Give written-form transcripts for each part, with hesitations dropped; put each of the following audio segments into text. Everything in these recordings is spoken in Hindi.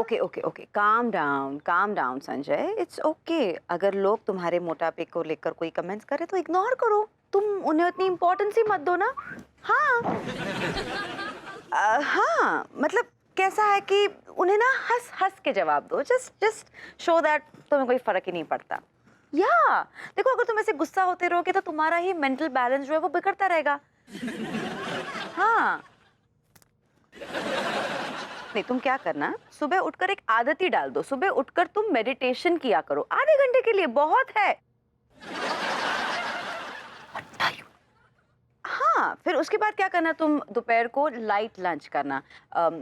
Okay okay okay, calm down Sanjay, it's okay. अगर लोग तुम्हारे मोटापे को लेकर कोई कमेंट्स करे तो इग्नोर करो, तुम उन्हें उतनी इम्पोर्टेंस ही मत दो ना। हाँ हाँ, मतलब कैसा है कि उन्हें ना हंस हंस के जवाब दो, जस्ट जस्ट शो दैट तुम्हें कोई फर्क ही नहीं पड़ता। या देखो, अगर तुम ऐसे गुस्सा होते रहोगे तो तुम्हारा ही मेंटल बैलेंस जो है वो बिगड़ता रहेगा। हाँ, नहीं, तुम क्या करना, सुबह उठकर एक आदत ही डाल दो। सुबह उठकर तुम मेडिटेशन किया करो, आधे घंटे के लिए बहुत है। हाँ, फिर उसके बाद क्या करना, तुम दोपहर को लाइट लंच करना।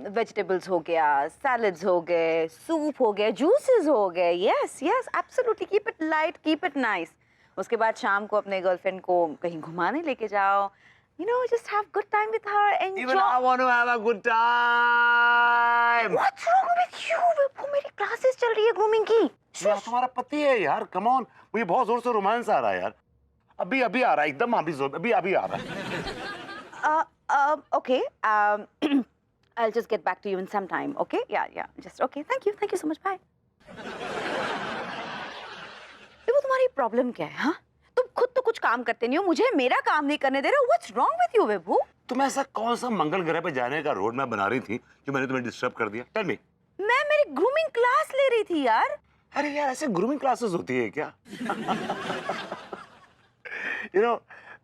वेजिटेबल्स हो गया, सैलड्स हो गए, सूप हो गया, जूसेस हो गए। Yes yes, absolutely, keep it light, keep it nice. उसके बाद शाम को अपने गर्लफ्रेंड को कहीं घुमाने लेके जाओ। Just have good time with her, Even I enjoy. want to have a good time. What's wrong with you? वो मेरी क्लासेस चल रही है ग्रूमिंग की। यार तुम्हारा पति है यार, कम ऑन। मुझे बहुत जोर से रोमांस आ रहा है यार। अभी अभी आ रहा है, एकदम अभी जोर, अभी अभी आ रहा है। Okay. I'll just get back to you in some time. Okay? Yeah. Just okay. Thank you so much. Bye. देखो, तुम्हारी प्रॉब्लम क्या है? हाँ, तुम खुद तो कुछ काम करते नहीं हो, मुझे मेरा काम नहीं करने दे रहे हो। What's wrong with you, विभू? तुम ऐसा कौन सा मंगल ग्रह पे जाने का रोड मैप बना रही थी जो मैंने तुम्हें डिस्टर्ब कर दिया? Tell me. मैं मेरी ग्रूमिंग क्लास ले रही थी यार। अरे यार, ऐसे ग्रूमिंग क्लासेस होती है क्या? यू नो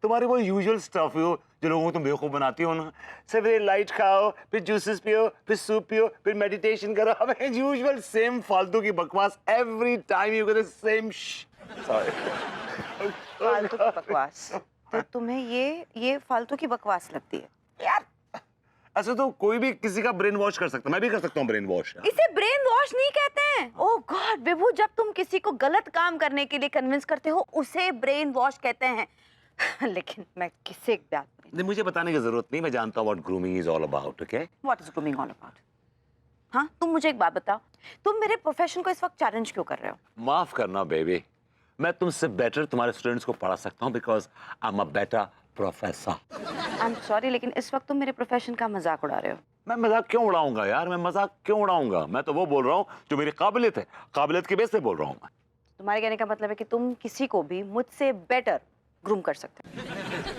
तुम्हारी वो यूजुअल स्टफ हो जो लोगों को तुम बेवकूफ बनाती हो ना। सवेरे लाइट खाओ, फिर जूसेस पियो, फिर सूप पियो, फिर मेडिटेशन करो। हमें यूजुअल सेम फालतू की बकवास, every time you get the same. Sorry. फालतू की बकवास? तो तुम्हें ये फालतू की बकवास लगती है? यार ऐसे तो कोई भी किसी का ब्रेन वॉश कर सकता है, मैं भी कर सकता हूँ ब्रेन वॉश। इसे ब्रेन वॉश नहीं कहते हैं। ओह गॉड विभू, जब तुम किसी को गलत काम करने के लिए कन्विंस करते हो उसे ब्रेन वॉश कहते हैं। लेकिन मैं किसी बात में। नहीं, मुझे बताने की जरूरत नहीं, मैं जानता हूँ what grooming is all about. Okay, what is grooming all about? हाँ, तुम मुझे एक बात बताओ, तुम मेरे प्रोफेशन को इस वक्त चैलेंज क्यों कर रहे हो? माफ करना बेबी, मैं तुमसे बेटर तुम्हारे स्टूडेंट्स को पढ़ा सकता हूँ because I am a better professor. I am sorry, लेकिन इस वक्त तुम मेरे प्रोफेशन का मजाक उड़ा रहे हो। मैं मजाक क्यों उड़ाऊंगा यार, मैं मजाक क्यों उड़ाऊंगा? मैं तो वो बोल रहा हूँ जो मेरी काबिलियत है, काबिलियत की बेस पे बोल रहा हूँ मैं। तुम्हारे कहने का मतलब है कि तुम किसी को भी मुझसे बेटर ग्रूम कर सकते हो?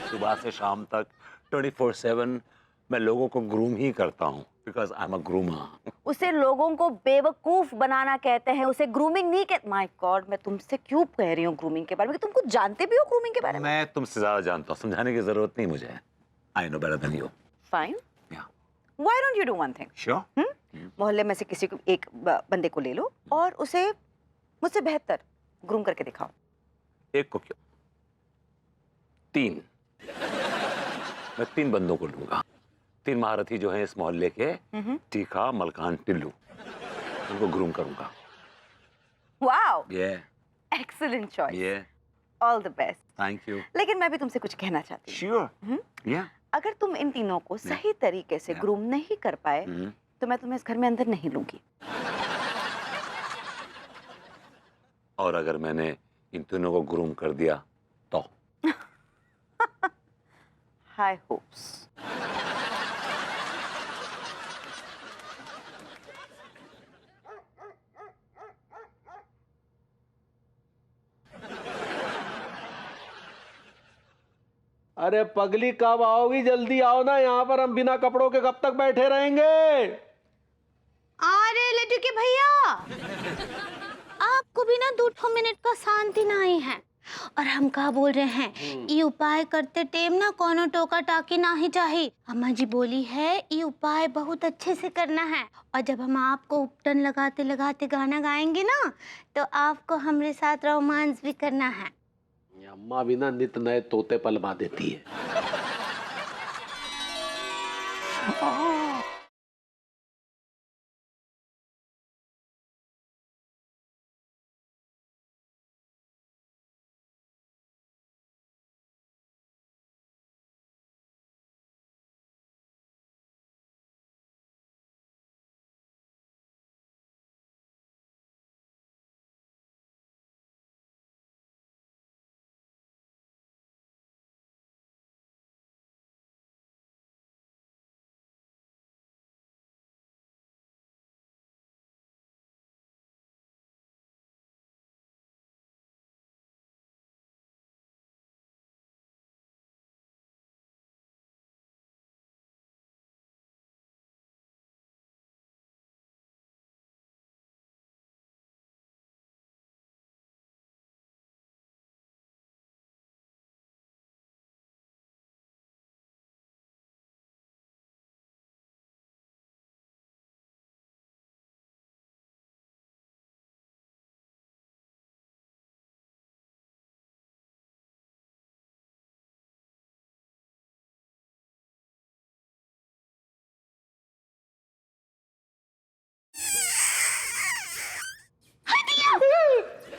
सुबह से शाम तक 24/7 मैं लोगों को ग्रूम ही करता हूँ because I am a groomer. उसे लोगों को बेवकूफ बनाना कहते हैं, उसे ग्रूमिंग नहीं कहते। माय गॉड, मैं तुमसे क्यों कह रही हूँ ग्रूमिंग के बारे में? कि तुम कुछ जानते भी हो ग्रूमिंग के बारे में? मैं तुमसे ज्यादा जानता हूँ, समझाने की जरूरत नहीं मुझे। I know better than you. Fine, या why don't you do one thing? Sure. मोहल्ले में से किसी को, एक बंदे को ले लो और उसे मुझसे बेहतर ग्रूम करके दिखाओ। एक को क्यों, 3। मैं 3 बंदों को लूंगा, 3 महारथी जो हैं इस मोहल्ले के, टीका, मलकान, टिल्लू। उनको ग्रूम करूंगा। वाओ, ये एक्सीलेंट चॉइस, ये all the best. Thank you. लेकिन मैं भी तुमसे कुछ कहना चाहती हूँ। श्योर। या अगर तुम इन तीनों को सही तरीके से ग्रूम नहीं कर पाए तो मैं तुम्हें इस घर में अंदर नहीं लूंगी। और अगर मैंने इन तीनों को ग्रूम कर दिया तो? High hopes. अरे पगली, कब आओगी? जल्दी आओ ना, यहाँ पर हम बिना कपड़ों के कब तक बैठे रहेंगे? अरे लड्डू के भैया, आपको भी ना 2 मिनट का शांति नहीं है। और हम कहा बोल रहे हैं, ये उपाय करते टेम ना कोनो टोका टाकी नहीं चाहिए। अम्मा जी बोली है ये उपाय बहुत अच्छे से करना है, और जब हम आपको उपटन लगाते लगाते गाना गाएंगे ना तो आपको हमारे साथ रोमांस भी करना है। अम्मा भी ना नित नए तोते पलवा देती है।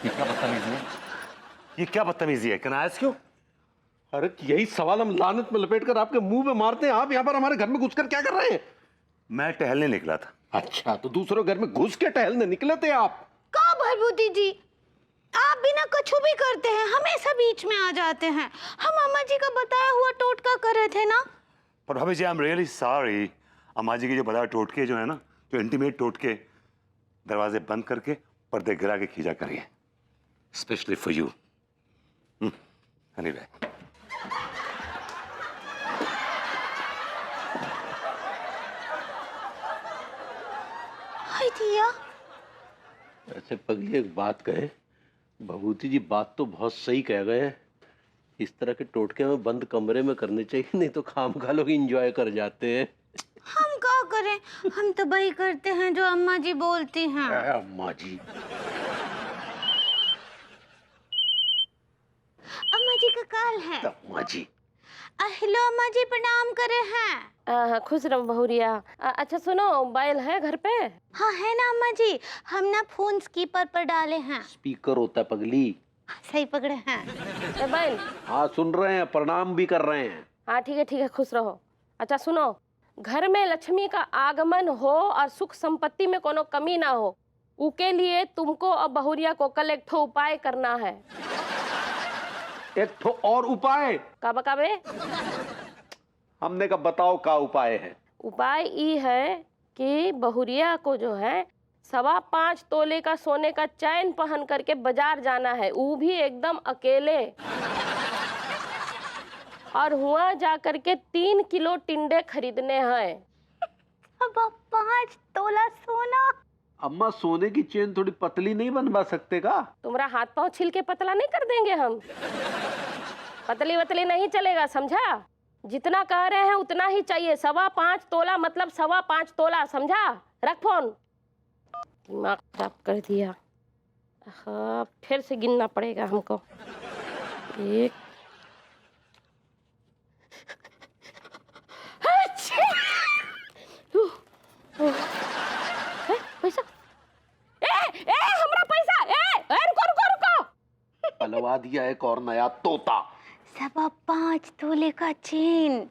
ये क्या बदतमीजी है? ये क्या बदतमीजी है? Can I ask you? अरे यही सवाल हम लानत में लपेट कर आपके मुंह में मारते हैं, आप यहाँ पर हमारे घर में घुसकर क्या कर रहे हैं? मैं टहलने निकला था। अच्छा, तो दूसरों घर में घुस के टहलने निकले थे आप? का भरभूति जी, आप बिना कछु भी करते हैं, हमेशा बीच में आ जाते हैं। हम अम्मा जी का बताया हुआ टोटका कर रहे थे ना। पर भाभी जी, आई एम रियली सॉरी। अम्मा जी के जो बताया टोटके जो है ना, जो इंटीमेट टोटके, दरवाजे बंद करके पर्दे गिरा के खींचा करिए, स्पेशली फॉर यू। एनीवे, हाय दिया, ऐसे पगली एक बात कहे, भभूति जी बात तो बहुत सही कह गए हैं। इस तरह के टोटके में बंद कमरे में करने चाहिए, नहीं तो खामखा लोग एंजॉय कर जाते हैं। हम क्या करें, हम तो वही करते हैं जो अम्मा जी बोलती हैं। अम्मा जी, अम्मा जी का काल है। अम्मा जी, हेलो अम्मा जी, प्रणाम करे हैं। खुश रहो बहुरिया। अच्छा सुनो, मोबाइल है घर पे? हाँ है ना अम्मा जी, हम ना फोन स्पीकर पर डाले हैं। स्पीकर होता है पगली। सही पकड़े हैं। मोबाइल? हाँ सुन रहे हैं, प्रणाम भी कर रहे हैं। हाँ ठीक है, खुश रहो। अच्छा सुनो, घर में लक्ष्मी का आगमन हो और सुख संपत्ति में कोनो कमी ना हो, उसके लिए तुमको और बहुरिया को कल एक ठो उपाय करना है। एक ठो और उपाय? का बकाबे? हमने कहा बताओ का उपाय है। उपाय ये है कि बहुरिया को जो है 5.25 तोले का सोने का चैन पहन करके बाजार जाना है, वो भी एकदम अकेले। और हुआ जा करके 3 किलो टिंडे खरीदने हैं। अब 5 तोला सोना। अम्मा, सोने की चेन थोड़ी पतली नहीं बनवा सकते का? तुम्हारा हाथ पांव छिल के पतला नहीं कर देंगे हम। पतली वतली नहीं चलेगा, समझा? जितना कह रहे हैं उतना ही चाहिए। 5.25 तोला मतलब 5.25 तोला, समझा? रख फोन। दिमाग खराब कर दिया। हाँ, फिर से गिनना पड़ेगा हमको। 1 पैसा, हमरा पैसा, रुको। पलवा दिया एक और नया तोता। 5.25 तोले का चेन।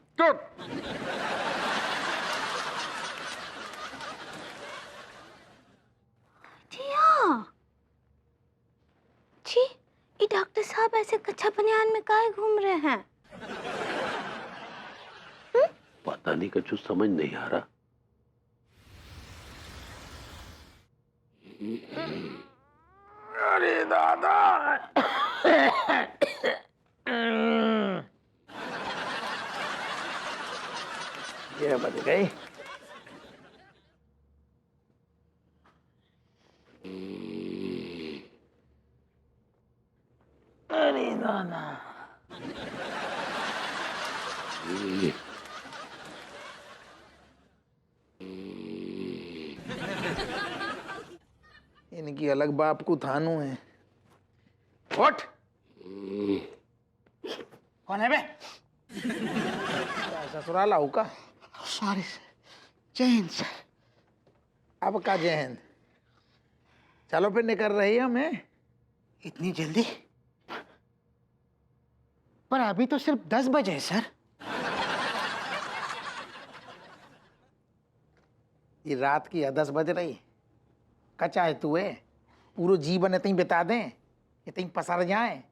जी, ये डॉक्टर साहब ऐसे कच्चा बनियान में काहे घूम रहे हैं? पता नहीं, कुछ समझ नहीं आ रहा। अरे दादा, ये बच गई। अरे दादा, इनकी अलग बाप को थानू है। उठ। कौन है बे? ससुराल आऊ का? सॉरी सर, जय हिंद सर। अब का जय हिंद। चलो फिर निकल रही है हमें। इतनी जल्दी? पर अभी तो सिर्फ 10 बजे है सर। ये रात की 10 बज रही। कचा है तू है, पूरा जीवन इतनी बिता दें, इतनी पसर जाए।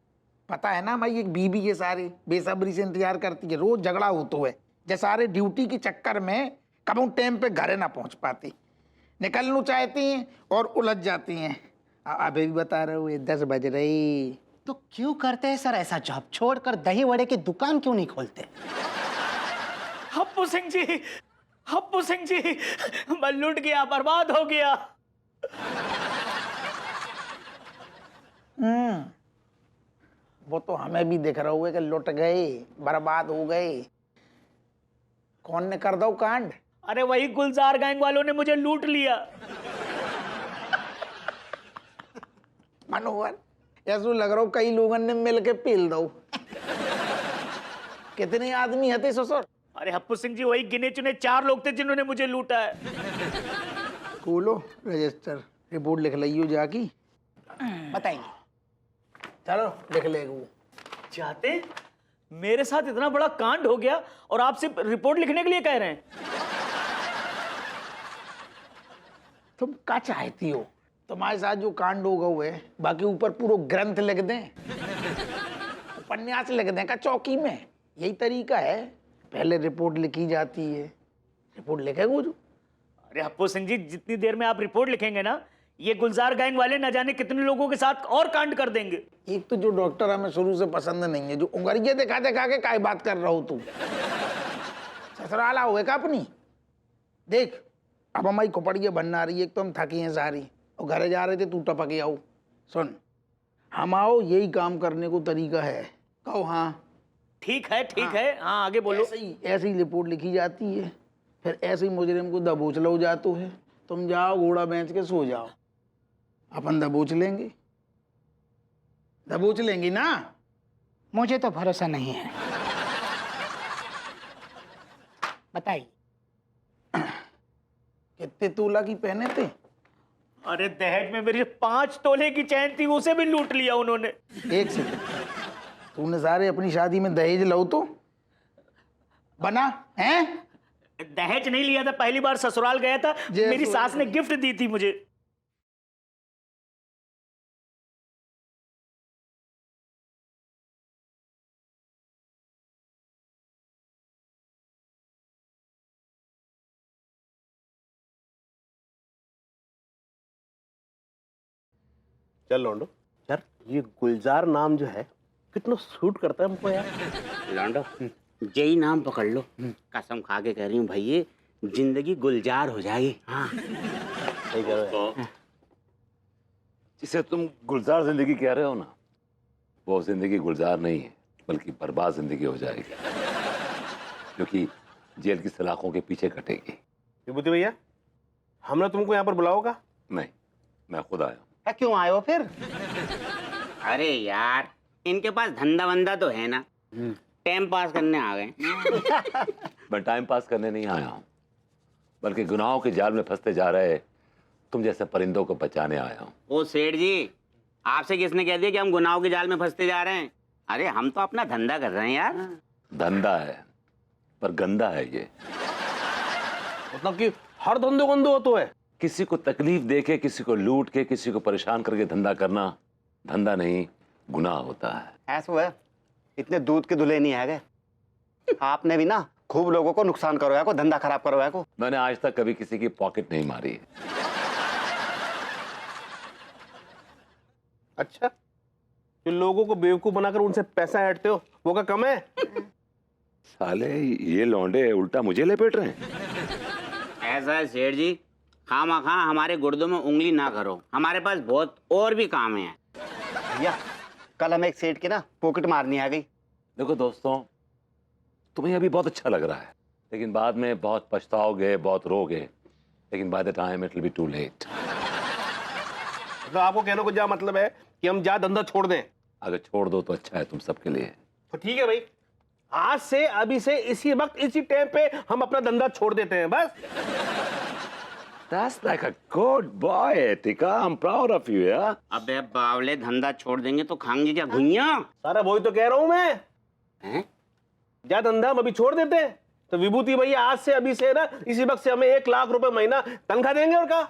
पता है ना भाई, एक बीबी के सारी बेसब्री से इंतजार करती है, रोज झगड़ा होता है। जैसे सारे ड्यूटी के चक्कर में कब टाइम पे घरे ना पहुंच पाती, निकलना चाहती हैं और उलझ जाती हैं। अभी भी बता रहे हो, ये 10 बज रही। तो क्यों करते हैं सर ऐसा जॉब? छोड़कर दही वड़े की दुकान क्यों नहीं खोलते? हप्पू सिंह जी, मैं लुट गया, बर्बाद हो गया। वो तो हमें भी दिख रहा हुआ कि लुट गए, बर्बाद हो गए। कौन ने कर दो कांड? अरे वही गुलजार गैंग वालों ने मुझे लूट लिया। मनोहर, ऐसा लग रहा हो कई लोगों ने मिल के पील दो। कितने आदमी हते ससुर? अरे हप्पू सिंह जी, वही गिने चुने 4 लोग थे जिन्होंने मुझे लूटा है। खोलो रजिस्टर, रिपोर्ट लिख लियो जाकी। बताइए। चलो लिख ले वो। चाहते मेरे साथ इतना बड़ा कांड हो गया और आप सिर्फ रिपोर्ट लिखने के लिए कह रहे हैं? तुम क्या चाहती हो? तुम्हारे साथ जो कांड होगा हुए बाकी ऊपर पूरा ग्रंथ लिख दें, उपन्यास लिख दें का चौकी में। यही तरीका है, पहले रिपोर्ट लिखी जाती है, रिपोर्ट लिखेगा वो जो। अरे हप्पू सिंह जी, जितनी देर में आप रिपोर्ट लिखेंगे ना, ये गुलजार गैंग वाले न जाने कितने लोगों के साथ और कांड कर देंगे। एक तो जो डॉक्टर हमें शुरू से पसंद नहीं है, जो उंगलियां दिखा दिखा के काय बात कर रहा हो तू। ससुराला हुए का अपनी देख, अब हमारी खोपड़ियाँ बनना रही है, एक तो हम थकी हैं सारी और घरे जा रहे थे, तू टपके आओ। सुन, हम आओ, यही काम करने को तरीका है। कहो हाँ ठीक है, हाँ आगे बोलो। ऐसे ही रिपोर्ट लिखी जाती है, फिर ऐसे ही मुजरिम को दबोच लो जातो है। तुम जाओ घोड़ा बेच के सो जाओ, अपन दबोच लेंगे, दबोच लेंगी ना। मुझे तो भरोसा नहीं है। बताइए। कितने तोला की पहने थे? अरे दहेज में मेरी 5 तोले की चैन थी, उसे भी लूट लिया उन्होंने। एक सेकंड, तूने सारे अपनी शादी में दहेज लो तो बना हैं? दहेज नहीं लिया था, पहली बार ससुराल गया था, मेरी सास ने गिफ्ट दी थी मुझे। चल लौंडो, यार ये गुलजार नाम जो है कितना सूट करता है हमको यार। लौंडो, यही नाम पकड़ लो, कसम खा के कह रही हूँ भाई, ये जिंदगी गुलजार हो जाएगी। हाँ सही कह रहे हो। जिसे तुम गुलजार जिंदगी कह रहे हो ना, वो जिंदगी गुलजार नहीं है, बल्कि बर्बाद जिंदगी हो जाएगी, क्योंकि जेल की सलाखों के पीछे कटेगी। विभूति भैया, हमने तुमको यहाँ पर बुलाओ का? नहीं, मैं खुद आया हूँ। क्यों आए हो फिर? अरे यार, इनके पास धंधा वंदा तो है ना, टाइम पास करने आ गए। मैं टाइम पास करने नहीं आया हूँ, बल्कि गुनाहों के जाल में फंसते जा रहे तुम जैसे परिंदों को बचाने आया हूँ। ओ सेठ जी, आपसे किसने कह दिया कि हम गुनाहों के जाल में फंसते जा रहे हैं? अरे हम तो अपना धंधा कर रहे हैं यार। धंधा है पर गंदा है ये। मतलब कि हर धंधो गंदो हो तो है। किसी को तकलीफ देके, किसी को लूट के, किसी को परेशान करके धंधा करना धंधा नहीं, गुनाह होता है। ऐसा है, इतने दूध के दुल्हे नहीं है गए। आपने भी ना खूब लोगों को नुकसान करवाया को, धंधा खराब करवाया को। मैंने आज तक कभी किसी की पॉकेट नहीं मारी है। अच्छा, जो लोगों को बेवकूफ बनाकर उनसे पैसा ऐंठते हो, वो क्या कम है? साले ये लौंडे उल्टा मुझे लपेट रहे हैं। ऐसा है सेठ जी, खामा खा हमारे गुर्दों में उंगली ना करो, हमारे पास बहुत और भी काम है। भैया, कल हमें एक सेठ की ना पॉकेट मारनी आ गई। देखो दोस्तों, तुम्हें अभी बहुत अच्छा लग रहा है, लेकिन बाद में बहुत पछताओगे, बहुत रोगे, लेकिन by the time it will be too late. तो आपको कहने को क्या मतलब है कि हम जा धंधा छोड़ दें? अगर छोड़ दो तो अच्छा है तुम सबके लिए। तो ठीक है भाई, आज से, अभी से, इसी वक्त, इसी टाइम पे हम अपना धंधा छोड़ देते हैं बस। That's like a good boy, Tika. I'm proud of you, yeah? अबे बावले, धंधा छोड़ देंगे तो खाएंगे क्या घुइयां? सारा वही तो कह रहा हूं मैं। हैं? जा धंधा हम अभी छोड़ देते हैं, तो विभूति भैया आज से, अभी से ना, इसी वक्त से हमें 1 लाख रुपए महीना तनख्वाह देंगे। और का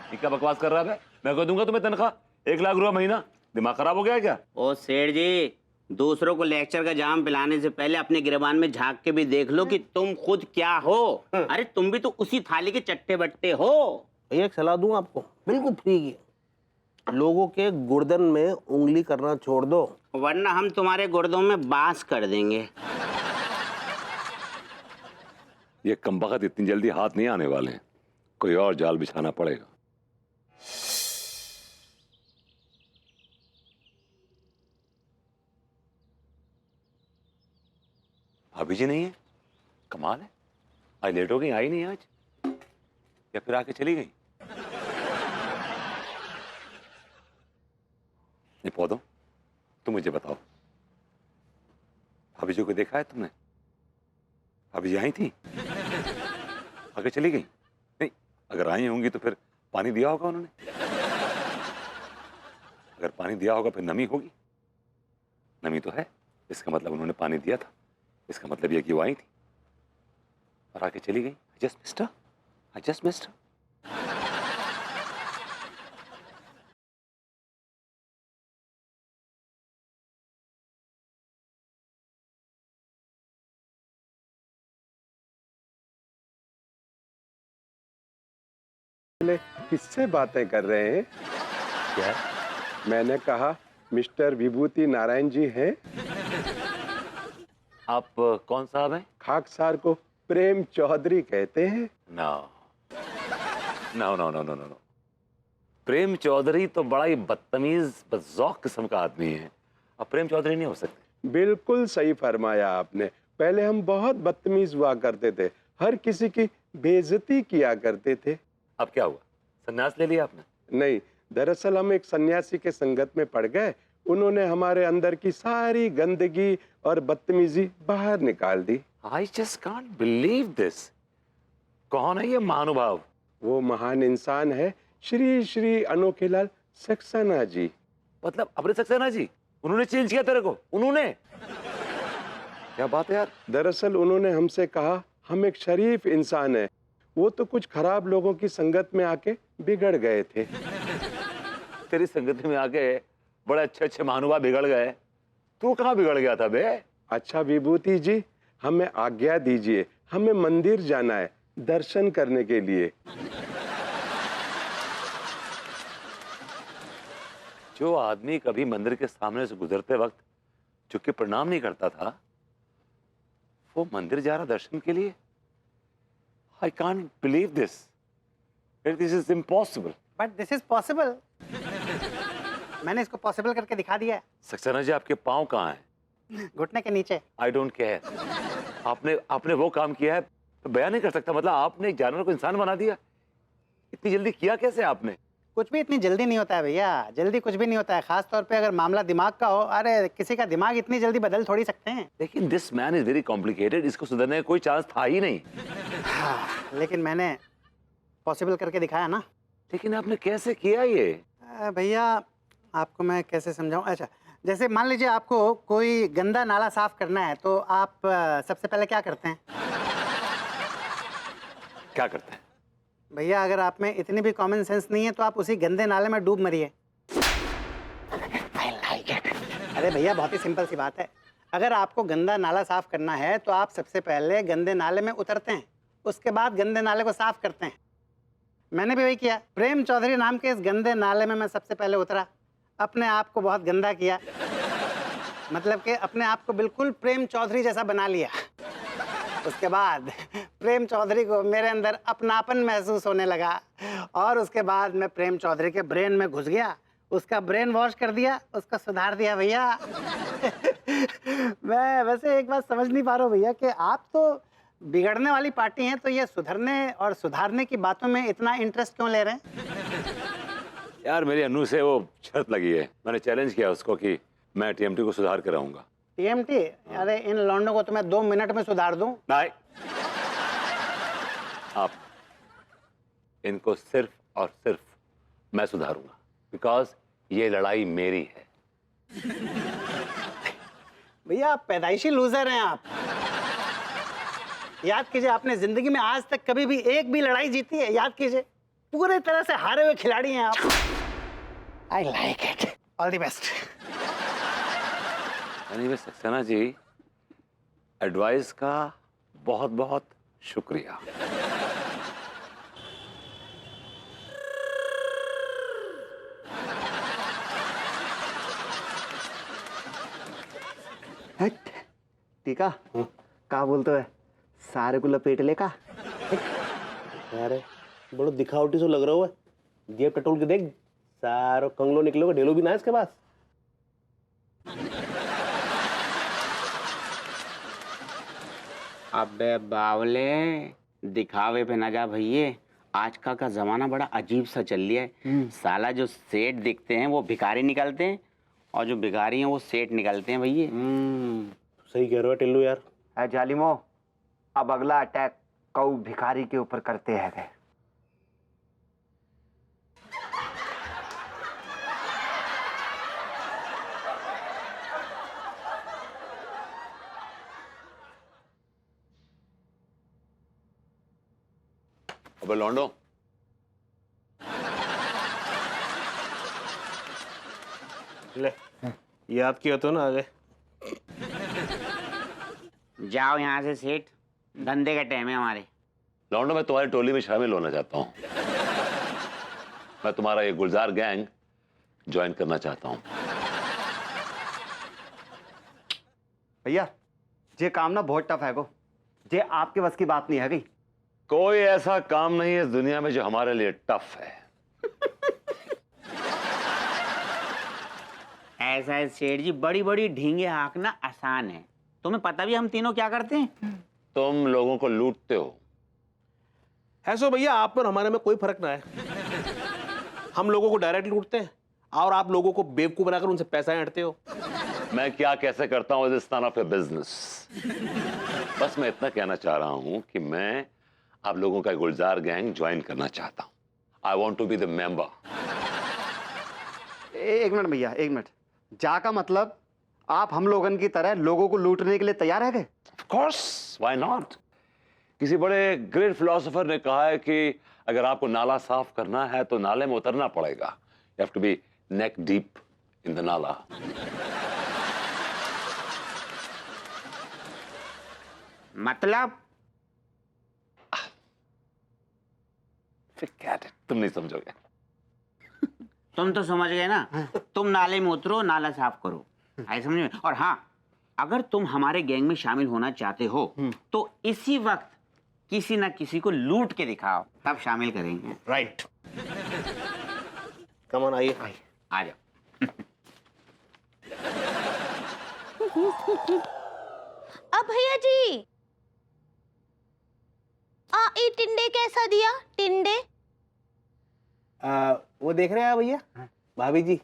ये क्या बकवास कर रहा है? मैं कह दूंगा तुम्हें तनख्वाह 1 लाख रुपए महीना। दिमाग खराब हो गया क्या? ओ सेठ जी, दूसरों को लेक्चर का जाम पिलाने से पहले अपने गिरबान में झांक के भी देख लो कि तुम खुद क्या हो। अरे तुम भी तो उसी थाली के चट्टे बट्टे हो। भैया एक सलाह दूं आपको, बिल्कुल फ्री की, लोगों के गुर्दन में उंगली करना छोड़ दो, वरना हम तुम्हारे गुर्दों में बांस कर देंगे। ये कमबख्त इतनी जल्दी हाथ नहीं आने वाले हैं, कोई और जाल बिछाना पड़ेगा। भाभी जी नहीं है, कमाल है। आज लेट हो गई, आई नहीं आज, या फिर आके चली गई। ये पौधों, तुम मुझे बताओ, भाभी जी को देखा है तुमने? भाभी जी आई थी, आगे चली गई? नहीं, अगर आई होंगी तो फिर पानी दिया होगा उन्होंने। अगर पानी दिया होगा फिर नमी होगी। नमी तो है, इसका मतलब उन्होंने पानी दिया था। इसका मतलब यह कि वो आई थी और आके चली गई। I just missed her. I just missed her. किससे बातें कर रहे हैं? क्या? मैंने कहा मिस्टर विभूति नारायण जी हैं। आप कौन साहब हैं? खाकसार को प्रेम चौधरी कहते हैं। No no no no no no. Prem Chaudhary तो बड़ा ही बदतमीज बज़ौक किस्म का आदमी है। अब प्रेम चौधरी नहीं हो सकते। बिल्कुल सही फरमाया आपने। पहले हम बहुत बदतमीज हुआ करते थे, हर किसी की बेइज्जती किया करते थे। अब क्या हुआ? संन्यास ले लिया आपने? नहीं, दरअसल हम एक सन्यासी के संगत में पड़ गए। उन्होंने हमारे अंदर की सारी गंदगी और बदतमीजी बाहर निकाल दी। I just can't believe this. कौन है ये महानुभाव? वो महान इंसान है श्री श्री अनोखेलाल सक्सेना जी। मतलब अपने सक्सेना जी? उन्होंने चेंज किया तेरे को? उन्होंने? क्या बात है यार। दरअसल उन्होंने हमसे कहा हम एक शरीफ इंसान है, वो तो कुछ खराब लोगों की संगत में आके बिगड़ गए थे। तेरी संगति में आके बड़े अच्छे अच्छे महानुभाव बिगड़ गए। तू कहाँ बिगड़ गया था बे? अच्छा विभूति जी, हमें आज्ञा दीजिए, हमें मंदिर जाना है दर्शन करने के लिए। जो आदमी कभी मंदिर के सामने से गुजरते वक्त झुक के प्रणाम नहीं करता था, वो मंदिर जा रहा दर्शन के लिए? I can't believe this. This is impossible. But this is possible. मैंने इसको पॉसिबल करके दिखा दिया है। सक्सेना जी, आपके पाँव कहाँ हैं? घुटने के नीचे। I don't care. आपने वो काम किया है तो बयान नहीं कर सकता। मतलब आपने एक जानवर को इंसान बना दिया। इतनी जल्दी किया कैसे आपने? कुछ भी इतनी जल्दी नहीं होता है भैया, जल्दी कुछ भी नहीं होता है। खास तौर पे अगर मामला दिमाग का हो, अरे किसी का दिमाग इतनी जल्दी बदल थोड़ी सकते हैं। लेकिन this man is very complicated. इसको सुधरने का कोई चांस था ही नहीं। लेकिन मैंने पॉसिबल करके दिखाया ना। लेकिन आपने कैसे किया ये? भैया आपको मैं कैसे समझाऊं। अच्छा, जैसे मान लीजिए आपको कोई गंदा नाला साफ करना है तो आप सबसे पहले क्या करते हैं? क्या करते हैं? भैया अगर आप में इतनी भी कॉमन सेंस नहीं है तो आप उसी गंदे नाले में डूब मरिए। अरे भैया बहुत ही सिंपल सी बात है। अगर आपको गंदा नाला साफ करना है तो आप सबसे पहले गंदे नाले में उतरते हैं, उसके बाद गंदे नाले को साफ करते हैं। मैंने भी वही किया। प्रेम चौधरी नाम के इस गंदे नाले में मैं सबसे पहले उतरा, अपने आप को बहुत गंदा किया, मतलब कि अपने आप को बिल्कुल प्रेम चौधरी जैसा बना लिया। उसके बाद प्रेम चौधरी को मेरे अंदर अपनापन महसूस होने लगा और उसके बाद मैं प्रेम चौधरी के ब्रेन में घुस गया, उसका ब्रेन वॉश कर दिया, उसको सुधार दिया भैया। मैं वैसे एक बात समझ नहीं पा रहा हूँ भैया कि आप तो बिगड़ने वाली पार्टी हैं, तो ये सुधरने और सुधारने की बातों में इतना इंटरेस्ट क्यों ले रहे हैं? यार मेरी अनु से वो शर्त लगी है। मैंने चैलेंज किया उसको कि मैं टीएमटी को सुधार कर आऊंगा। टीएमटी? अरे इन लौंडों को तो मैं 2 मिनट में सुधार दूं। नहीं, आप इनको सिर्फ और सिर्फ मैं सुधारूंगा, बिकॉज ये लड़ाई मेरी है। भैया आप पैदाइशी लूजर हैं आप। याद कीजिए आपने जिंदगी में आज तक कभी भी एक भी लड़ाई जीती है? याद कीजिए, पूरे तरह से हारे हुए खिलाड़ी हैं आप। I like it. All the best. Anyway Saxena ji, advice का बहुत बहुत शुक्रिया। हट टीका का बोलते है सारे को लपेट ले का। अरे बड़ो दिखावटी सो लग रहा है। जेब टटोल के देख, सारो कंगलो निकलोगे, ढेलो भी ना है इसके पास। अबे बावले, दिखावे पे ना जा भैये। आजकल का जमाना बड़ा अजीब सा चल रहा है। साला जो सेठ दिखते हैं वो भिखारी निकलते हैं और जो भिखारी हैं वो सेठ निकलते हैं भैये। सही कह रहे हो टिल्लू यार। है जालिमो, अब अगला अटैक कऊ भिखारी के ऊपर करते हैं। अबे लौंडो, ले याद किया तो ना आ गए। जाओ यहाँ से सेठ, धंधे का टाइम है हमारे। लौंडो मैं तुम्हारी टोली में शामिल होना चाहता हूँ। मैं तुम्हारा ये गुलजार गैंग ज्वाइन करना चाहता हूँ। भैया ये काम ना बहुत टफ है को, ये आपके बस की बात नहीं है गई। कोई ऐसा काम नहीं है इस दुनिया में जो हमारे लिए टफ है। ऐसा है सेठ जी, बड़ी बड़ी ढींगे हाँकना आसान है। तुम्हें पता भी हम तीनों क्या करते हैं? तुम लोगों को लूटते हो। ऐसो भैया आप और हमारे में कोई फर्क ना है। हम लोगों को डायरेक्ट लूटते हैं और आप लोगों को बेवकूफ बनाकर उनसे पैसा ऐंठते हो। मैं क्या कैसे करता हूँ इस नॉट ऑफ बिजनेस। बस मैं इतना कहना चाह रहा हूँ कि मैं आप लोगों का गुलजार गैंग ज्वाइन करना चाहता हूँ। I want to be the member. एक मिनट भैया, एक मिनट। जा का मतलब आप हम लोगन की तरह लोगों को लूटने के लिए तैयार है? Of course, why not? किसी बड़े ग्रेट फिलोसोफर ने कहा है कि अगर आपको नाला साफ करना है तो नाले में उतरना पड़ेगा। You have to be neck deep in the नाला। मतलब Forget it, तुम नहीं समझोगे। तुम तो समझ गए ना। तुम नाले में उतरो, नाला साफ करो, ऐसे समझ में। और हाँ, अगर तुम हमारे गैंग में शामिल होना चाहते हो तो इसी वक्त किसी ना किसी को लूट के दिखाओ, तब शामिल करेंगे। राइट। कम ऑन, आइए। आ जाओ। अब भैया जी, ये टिंडे कैसा दिया? टिंडे वो देख रहे हैं भैया, भाभी जी